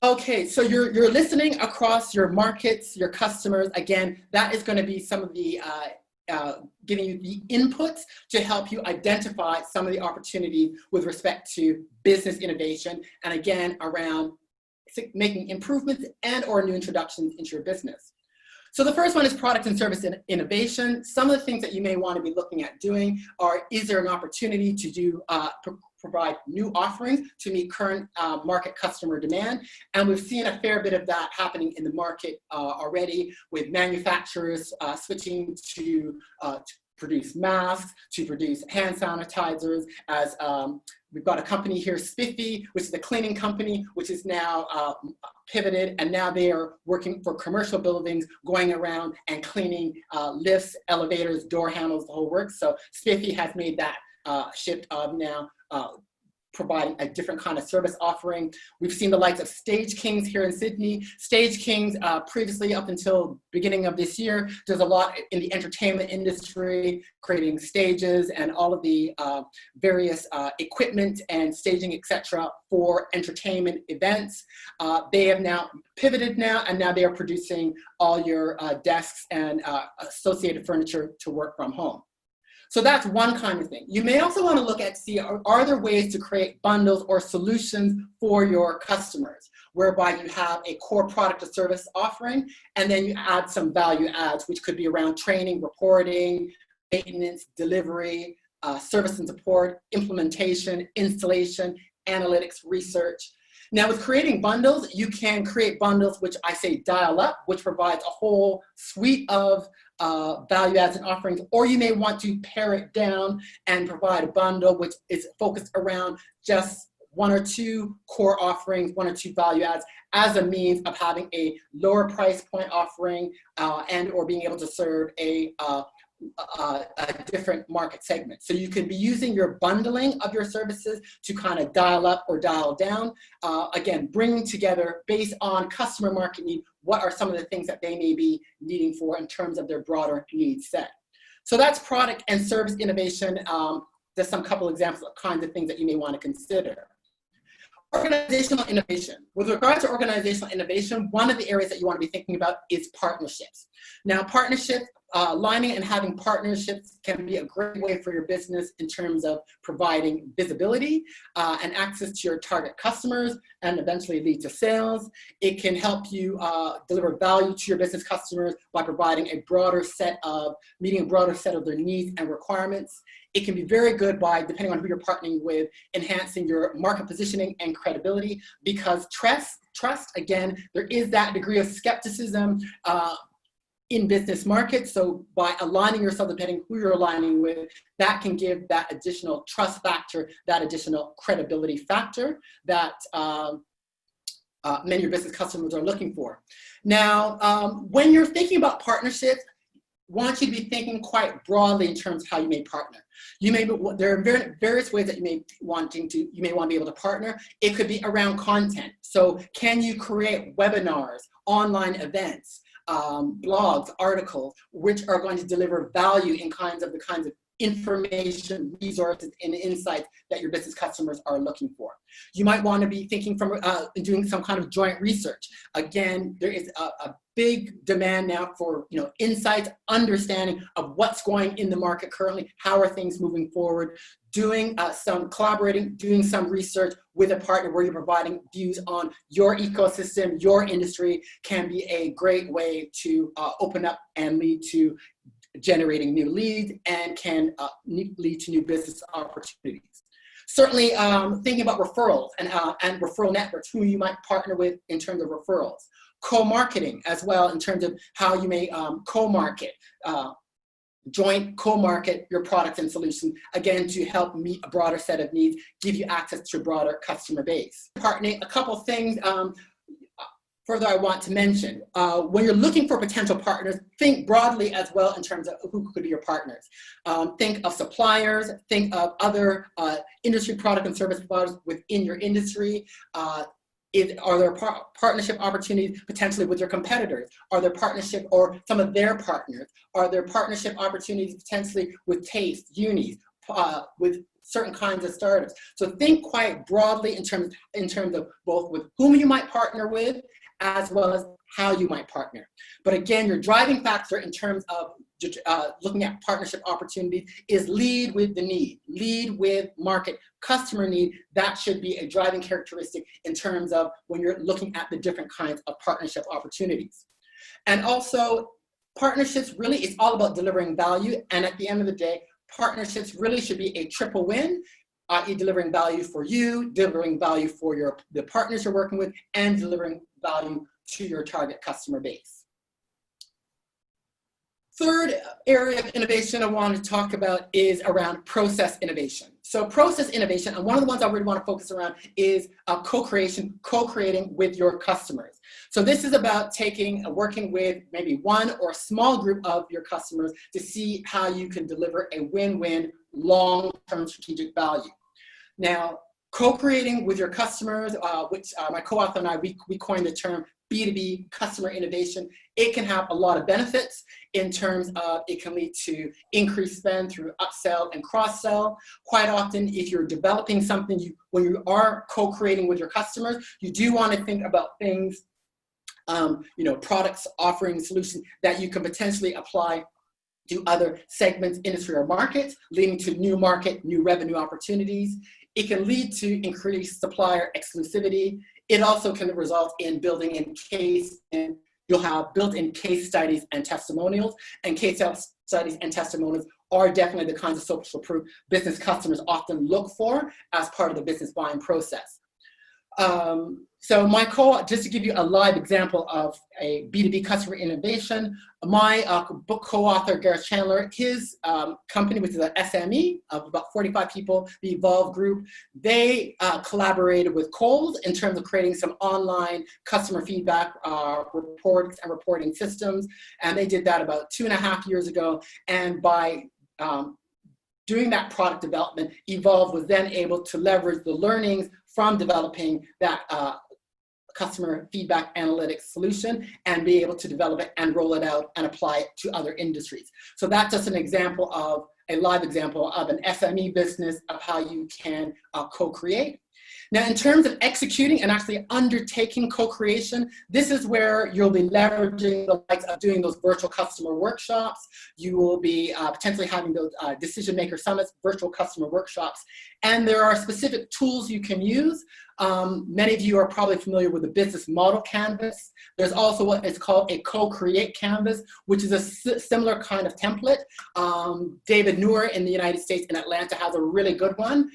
Okay, so you're listening across your markets, your customers. Again, that is going to be some of the giving you the inputs to help you identify some of the opportunities with respect to business innovation, and again, around making improvements and or new introductions into your business. So the first one is product and service innovation. Some of the things that you may want to be looking at doing are, is there an opportunity to do provide new offerings to meet current market customer demand? And we've seen a fair bit of that happening in the market already, with manufacturers switching to produce masks, to produce hand sanitizers, as we've got a company here, Spiffy, which is a cleaning company, which is now pivoted, and now they are working for commercial buildings, going around and cleaning lifts, elevators, door handles, the whole works. So Spiffy has made that shift of now providing a different kind of service offering. We've seen the likes of Stage Kings here in Sydney. Stage Kings, previously up until beginning of this year, does a lot in the entertainment industry, creating stages and all of the various equipment and staging, etc., for entertainment events. They have now pivoted and now they are producing all your desks and associated furniture to work from home. So that's one kind of thing. You may also want to look at, see, are there ways to create bundles or solutions for your customers, whereby you have a core product or service offering, and then you add some value adds, which could be around training, reporting, maintenance, delivery, service and support, implementation, installation, analytics, research. Now with creating bundles, you can create bundles, which I say dial up, which provides a whole suite of value adds and offerings, or you may want to pare it down and provide a bundle which is focused around just one or two core offerings, one or two value adds, as a means of having a lower price point offering and or being able to serve a different market segment. So you could be using your bundling of your services to kind of dial up or dial down. Again, bringing together based on customer market need, what are some of the things that they may be needing for in terms of their broader needs set. So that's product and service innovation. Just some couple examples of kinds of things that you may want to consider. Organizational innovation. With regard to organizational innovation, one of the areas that you want to be thinking about is partnerships. Now, partnerships, aligning and having partnerships can be a great way for your business in terms of providing visibility and access to your target customers and eventually lead to sales. It can help you deliver value to your business customers by providing a broader set of, meeting a broader set of their needs and requirements. It can be very good by, depending on who you're partnering with, enhancing your market positioning and credibility, because trust, again, there is that degree of skepticism in business markets. So by aligning yourself, depending who you're aligning with, that can give that additional trust factor, that additional credibility factor that many of your business customers are looking for. Now, when you're thinking about partnerships, I want you to be thinking quite broadly in terms of how you may partner. You may, there are various ways that you may want to be able to partner. It could be around content. So can you create webinars, online events, blogs, articles, which are going to deliver value in the kinds of information, resources, and insights that your business customers are looking for. You might want to be thinking from doing some kind of joint research. Again, there is a big demand now for insights, understanding of what's going in the market currently, how are things moving forward, doing some collaborating, doing some research with a partner where you're providing views on your ecosystem, your industry, can be a great way to open up and lead to generating new leads and can lead to new business opportunities. Certainly thinking about referrals and referral networks, who you might partner with in terms of referrals. Co-marketing as well, in terms of how you may co-market, joint co-market your products and solutions, again, to help meet a broader set of needs, give you access to a broader customer base. Partnering, a couple things further I want to mention. When you're looking for potential partners, think broadly as well in terms of who could be your partners. Think of suppliers, think of other industry product and service providers within your industry. Are there partnership opportunities potentially with your competitors? Are there partnership or some of their partners? Are there partnership opportunities potentially with taste, unis, with certain kinds of startups. So think quite broadly in terms of both with whom you might partner with, as well as how you might partner. But again, your driving factor in terms of looking at partnership opportunities is lead with the need, lead with market customer need. That should be a driving characteristic in terms of when you're looking at the different kinds of partnership opportunities. And also, partnerships really, it's all about delivering value. And at the end of the day, partnerships really should be a triple win, i.e. delivering value for you, delivering value for the partners you're working with, and delivering value to your target customer base. Third area of innovation I want to talk about is around process innovation. So process innovation, and one of the ones I really want to focus around is co-creation, co-creating with your customers. So this is about working with maybe one or a small group of your customers to see how you can deliver a win-win long-term strategic value. Now, co-creating with your customers, which my co-author and I, we coined the term B2B customer innovation. It can have a lot of benefits in terms of it can lead to increased spend through upsell and cross-sell. Quite often, if you're developing something, when you are co-creating with your customers, you do want to think about things, products, offerings, solutions that you can potentially apply to other segments, industry, or markets, leading to new market, new revenue opportunities. It can lead to increased supplier exclusivity. It also can result in building in you'll have built-in case studies and testimonials. And case studies and testimonials are definitely the kinds of social proof business customers often look for as part of the business buying process. So just to give you a live example of a B2B customer innovation, my book co-author, Gareth Chandler, his company, which is an SME of about 45 people, the Evolve Group, they collaborated with Kohl's in terms of creating some online customer feedback reports and reporting systems. And they did that about 2.5 years ago. And by doing that product development, Evolve was then able to leverage the learnings from developing that customer feedback analytics solution and be able to develop it and roll it out and apply it to other industries. So that's just a live example of an SME business of how you can co-create. Now, in terms of executing and actually undertaking co-creation, this is where you'll be leveraging the likes of doing those virtual customer workshops. You will be potentially having those decision maker summits, virtual customer workshops. And there are specific tools you can use. Many of you are probably familiar with the business model canvas. There's also what is called a co-create canvas, which is a similar kind of template. David Noor in the United States in Atlanta has a really good one,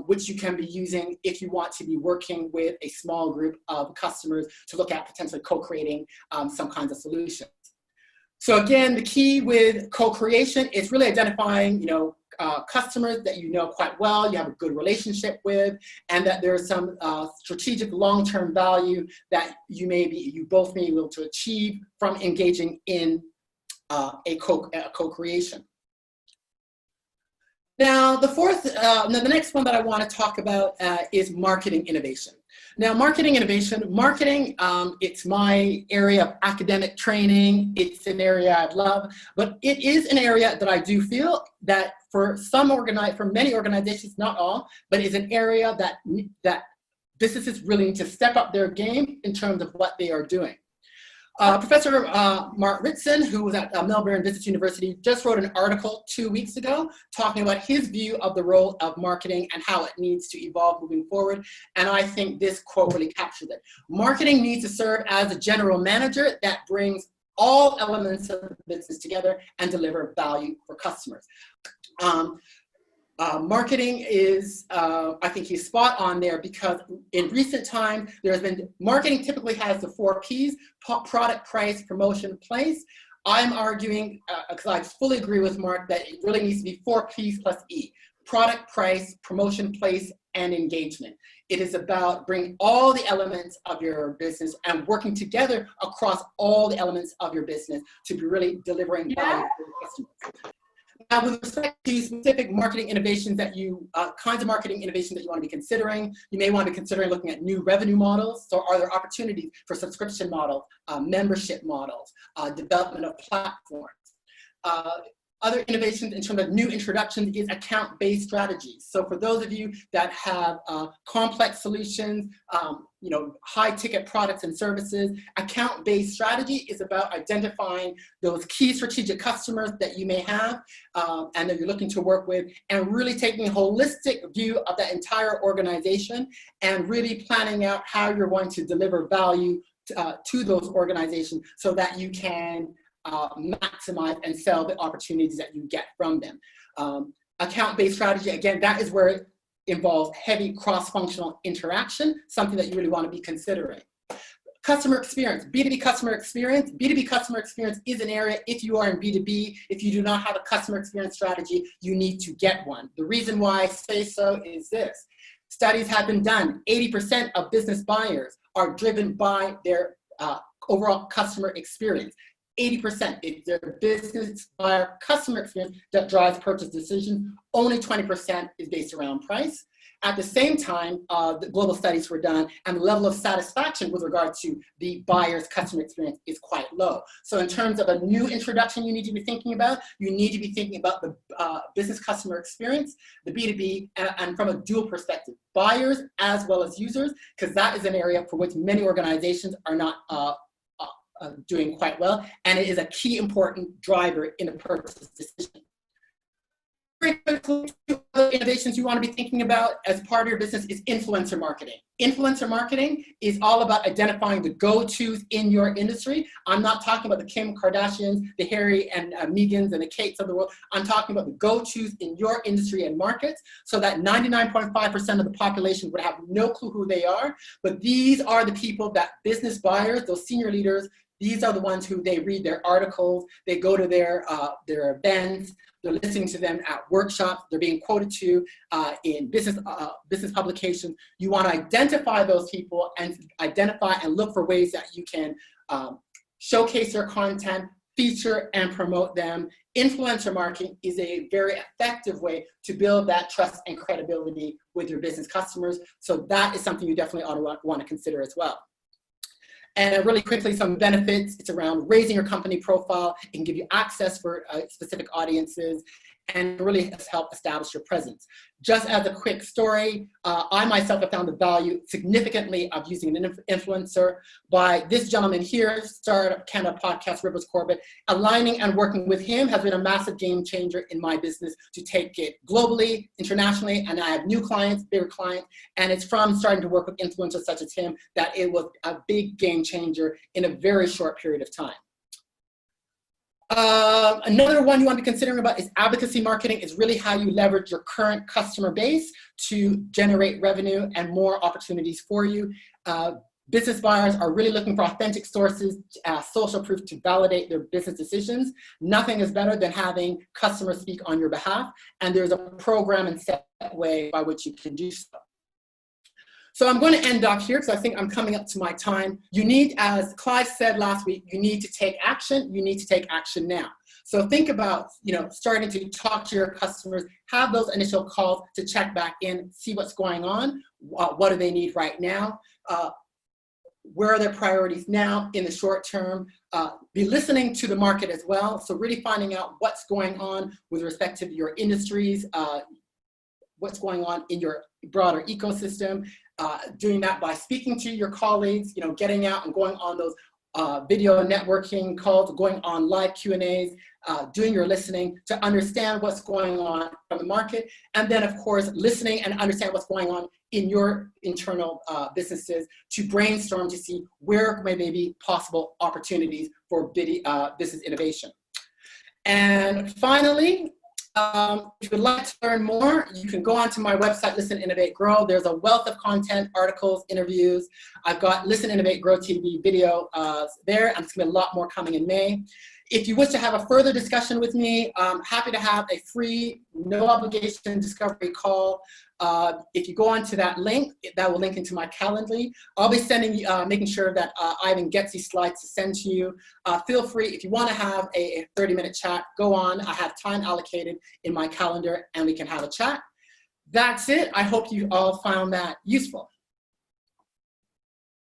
which you can be using if you want to be working with a small group of customers to look at potentially co-creating some kinds of solutions. So again, the key with co-creation is really identifying, customers that you know quite well, you have a good relationship with, and that there's some strategic long-term value that you both may be able to achieve from engaging in a co-creation. Now, the next one that I want to talk about is marketing innovation. Now, marketing innovation, it's my area of academic training. It's an area I love, but it is an area that I do feel that for many organizations, not all, but is an area that businesses really need to step up their game in terms of what they are doing. Professor Mark Ritson, who was at Melbourne Business University, just wrote an article 2 weeks ago talking about his view of the role of marketing and how it needs to evolve moving forward. And I think this quote really captures it. Marketing needs to serve as a general manager that brings all elements of the business together and deliver value for customers. Marketing is, I think he's spot on there, because in recent times, marketing typically has the 4 Ps, product, price, promotion, place. I'm arguing, because I fully agree with Mark, that it really needs to be 4 Ps plus E, product, price, promotion, place, and engagement. It is about bringing all the elements of your business and working together across all the elements of your business to be really delivering value for your customers. Now, with respect to specific marketing innovations kinds of marketing innovations that you want to be considering, you may want to be considering looking at new revenue models. So are there opportunities for subscription models, membership models, development of platforms? Other innovations in terms of new introductions is account-based strategies. So for those of you that have complex solutions, high-ticket products and services, account-based strategy is about identifying those key strategic customers that you may have and that you're looking to work with, and really taking a holistic view of that entire organization and really planning out how you're going to deliver value to those organizations so that you can maximize and sell the opportunities that you get from them. Account-based strategy, again, that is where it involves heavy cross-functional interaction, something that you really want to be considering. Customer experience, B2B customer experience. B2B customer experience is an area, if you are in B2B, if you do not have a customer experience strategy, you need to get one. The reason why I say so is this. Studies have been done. 80% of business buyers are driven by their overall customer experience. 80% is their business buyer customer experience that drives purchase decisions. Only 20% is based around price. At the same time, the global studies were done, and the level of satisfaction with regard to the buyer's customer experience is quite low. So in terms of a new introduction you need to be thinking about, you need to be thinking about the business customer experience, the B2B, and from a dual perspective, buyers as well as users, because that is an area for which many organizations are not doing quite well, and it is a key important driver in the purchase decision. Very quickly, two other innovations you want to be thinking about as part of your business is influencer marketing. Influencer marketing is all about identifying the go-tos in your industry. I'm not talking about the Kim Kardashians, the Harry and Megans and the Kates of the world. I'm talking about the go-tos in your industry and markets, so that 99.5% of the population would have no clue who they are. But these are the people that business buyers, those senior leaders, these are the ones who they read their articles, they go to their events, they're listening to them at workshops, they're being quoted to in business publications. You want to identify those people and identify and look for ways that you can showcase their content, feature and promote them. Influencer marketing is a very effective way to build that trust and credibility with your business customers. So that is something you definitely ought to want to consider as well. And really quickly, some benefits. It's around raising your company profile. It can give you access for specific audiences and really has helped establish your presence. Just as a quick story, I myself have found the value significantly of using an influencer by this gentleman here, Startup Canada podcast, Rivers Corbett. Aligning and working with him has been a massive game changer in my business to take it globally, internationally, and I have new clients, bigger clients, and it's from starting to work with influencers such as him that it was a big game changer in a very short period of time. Another one you want to be considering about is advocacy marketing. Is really how you leverage your current customer base to generate revenue and more opportunities for you. Business buyers are really looking for authentic sources, social proof to validate their business decisions. Nothing is better than having customers speak on your behalf, and there's a program and set way by which you can do so. So I'm going to end off here because I think I'm coming up to my time. You need, as Clive said last week, you need to take action. You need to take action now. So think about, starting to talk to your customers, have those initial calls to check back in, see what's going on, what do they need right now, where are their priorities now in the short term, be listening to the market as well. So really finding out what's going on with respect to your industries, what's going on in your broader ecosystem, doing that by speaking to your colleagues, getting out and going on those video networking calls, going on live Q&As, doing your listening to understand what's going on from the market, and then of course listening and understand what's going on in your internal businesses to brainstorm to see where may be possible opportunities for business innovation. And finally, if you would like to learn more, you can go onto my website, Listen, Innovate, Grow. There's a wealth of content, articles, interviews. I've got Listen, Innovate, Grow TV video there, and it's going to be a lot more coming in May. If you wish to have a further discussion with me, I'm happy to have a free, no obligation discovery call. If you go onto that link, that will link into my Calendly. I'll be sending, making sure that Ivan gets these slides to send to you. Feel free, if you want to have a 30-minute chat, go on. I have time allocated in my calendar and we can have a chat. That's it. I hope you all found that useful.